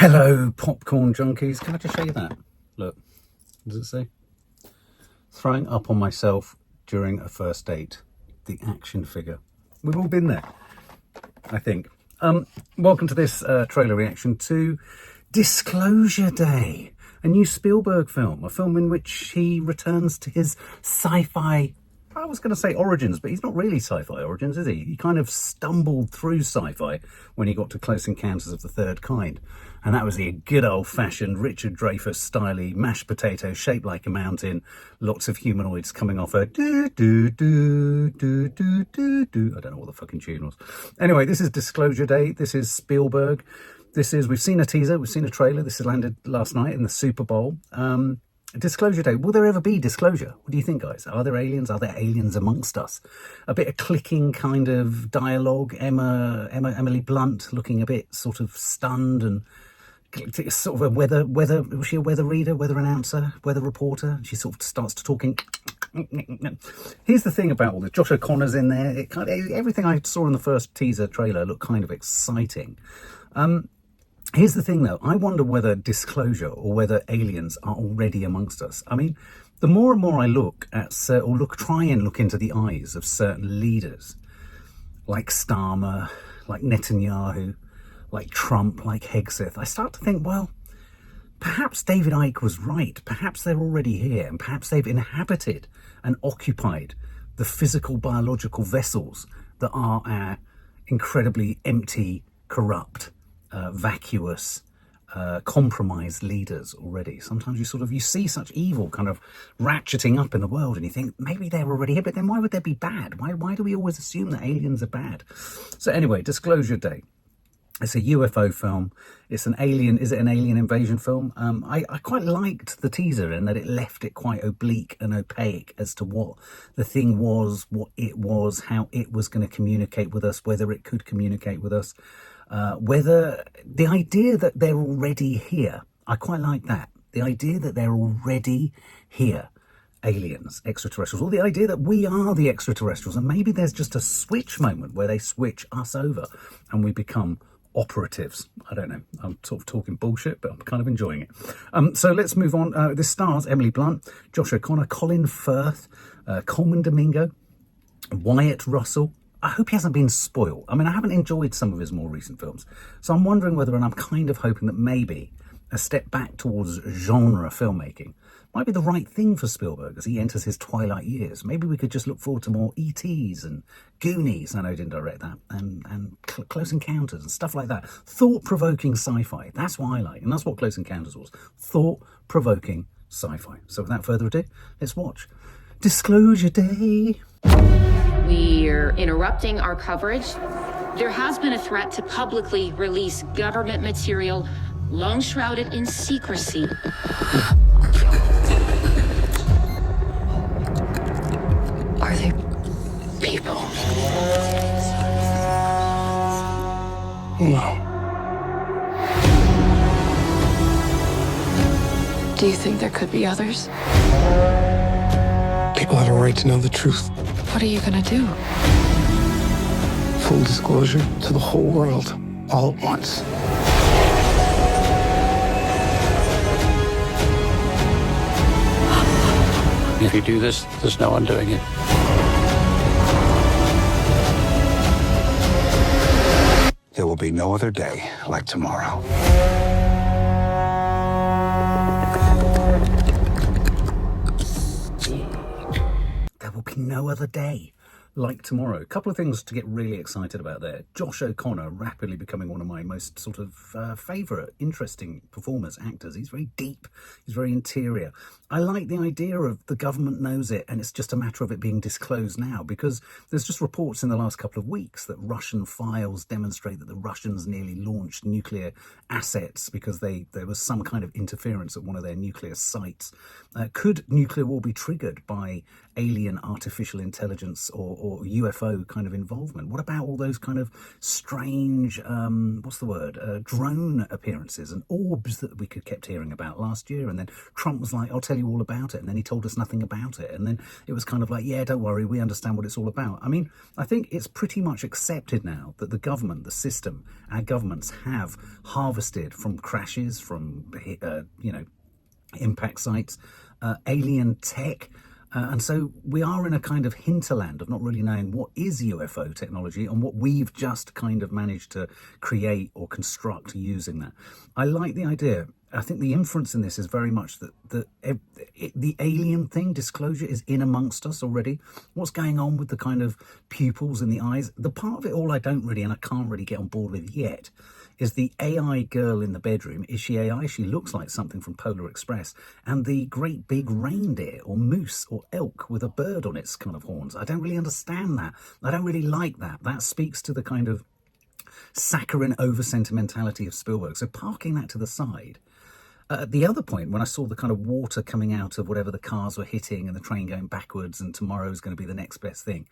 Hello, popcorn junkies. Can I just show you that? Look, what does it say? Throwing up on myself during a first date. The action figure. We've all been there, I think. Welcome to this trailer reaction to Disclosure Day, a new Spielberg film, a film in which he returns to his sci-fi, I was going to say origins, but he's not really sci-fi origins, is he? He kind of stumbled through sci-fi when he got to Close Encounters of the Third Kind. And that was the good old-fashioned Richard Dreyfuss-style mashed potato shaped like a mountain, lots of humanoids coming off a do-do-do-do-do-do-do. I don't know what the fucking tune was. Anyway, this is Disclosure Day. This is Spielberg. We've seen a teaser, we've seen a trailer. This has landed last night in the Super Bowl. Disclosure Day. Will there ever be disclosure? What do you think, guys? Are there aliens? Are there aliens amongst us? A bit of clicking kind of dialogue. Emily Blunt looking a bit sort of stunned and sort of a weather, was she a weather reader, weather announcer, weather reporter? She sort of starts to talking. Here's the thing about all this. Josh O'Connor's in there. Everything I saw in the first teaser trailer looked kind of exciting. Here's the thing, though. I wonder whether disclosure or whether aliens are already amongst us. I mean, the more and more I look at, try and look into the eyes of certain leaders, like Starmer, like Netanyahu, like Trump, like Hegseth, I start to think, well, perhaps David Icke was right. Perhaps they're already here, and perhaps they've inhabited and occupied the physical, biological vessels that are our incredibly empty, corrupt, vacuous, compromised leaders already. Sometimes you see such evil kind of ratcheting up in the world and you think maybe they're already here, but then why would they be bad? Why do we always assume that aliens are bad? So anyway, Disclosure Day. It's a UFO film. It's an alien. Is it an alien invasion film? I quite liked the teaser in that it left it quite oblique and opaque as to what the thing was, what it was, how it was going to communicate with us, whether it could communicate with us. Whether the idea that they're already here, I quite like that. The idea that they're already here, aliens, extraterrestrials, or the idea that we are the extraterrestrials, and maybe there's just a switch moment where they switch us over and we become operatives. I don't know. I'm sort of talking bullshit, but I'm kind of enjoying it. So let's move on. This stars Emily Blunt, Josh O'Connor, Colin Firth, Colman Domingo, Wyatt Russell. I hope he hasn't been spoiled. I mean, I haven't enjoyed some of his more recent films, so I'm wondering whether, and I'm kind of hoping that maybe a step back towards genre filmmaking might be the right thing for Spielberg as he enters his twilight years. Maybe we could just look forward to more E.T.s and Goonies, I know he didn't direct that, and Close Encounters and stuff like that. Thought-provoking sci-fi, that's what I like, and that's what Close Encounters was. Thought-provoking sci-fi. So without further ado, let's watch Disclosure Day. We're interrupting our coverage. There has been a threat to publicly release government material long shrouded in secrecy. Are they people? No. Do you think there could be others? People have a right to know the truth. What are you gonna do? Full disclosure to the whole world, all at once. If you do this, there's no undoing it. There will be no other day like tomorrow. There will be no other day like tomorrow. A couple of things to get really excited about there. Josh O'Connor rapidly becoming one of my most sort of favourite, interesting performers, actors. He's very deep. He's very interior. I like the idea of the government knows it and it's just a matter of it being disclosed now, because there's just reports in the last couple of weeks that Russian files demonstrate that the Russians nearly launched nuclear assets because there was some kind of interference at one of their nuclear sites. Could nuclear war be triggered by alien artificial intelligence or UFO kind of involvement? What about all those kind of strange, drone appearances and orbs that we kept hearing about last year? And then Trump was like, I'll tell you all about it. And then he told us nothing about it. And then it was kind of like, yeah, don't worry, we understand what it's all about. I mean, I think it's pretty much accepted now that the government, the system, our governments have harvested from crashes, from, impact sites, alien tech. And so we are in a kind of hinterland of not really knowing what is UFO technology and what we've just kind of managed to create or construct using that. I like the idea. I think the inference in this is very much that the alien thing, disclosure, is in amongst us already. What's going on with the kind of pupils in the eyes? The part of it all I don't really, and I can't really get on board with yet, is the AI girl in the bedroom. Is she AI? She looks like something from Polar Express. And the great big reindeer or moose or elk with a bird on its kind of horns. I don't really understand that. I don't really like that. That speaks to the kind of saccharine over-sentimentality of Spielberg. So parking that to the side. At the other point, when I saw the kind of water coming out of whatever the cars were hitting and the train going backwards and tomorrow's going to be the next best thing,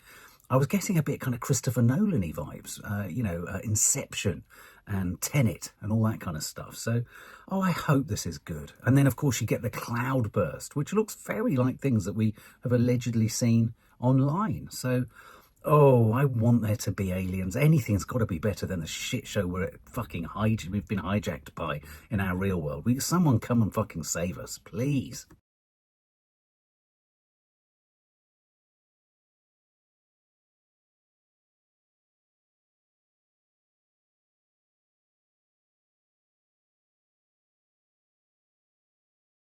I was getting a bit kind of Christopher Nolan-y vibes, Inception and Tenet and all that kind of stuff. So, I hope this is good. And then, of course, you get the cloud burst, which looks very like things that we have allegedly seen online. So, I want there to be aliens. Anything's got to be better than the shit show we've been hijacked by in our real world. Someone come and fucking save us, please.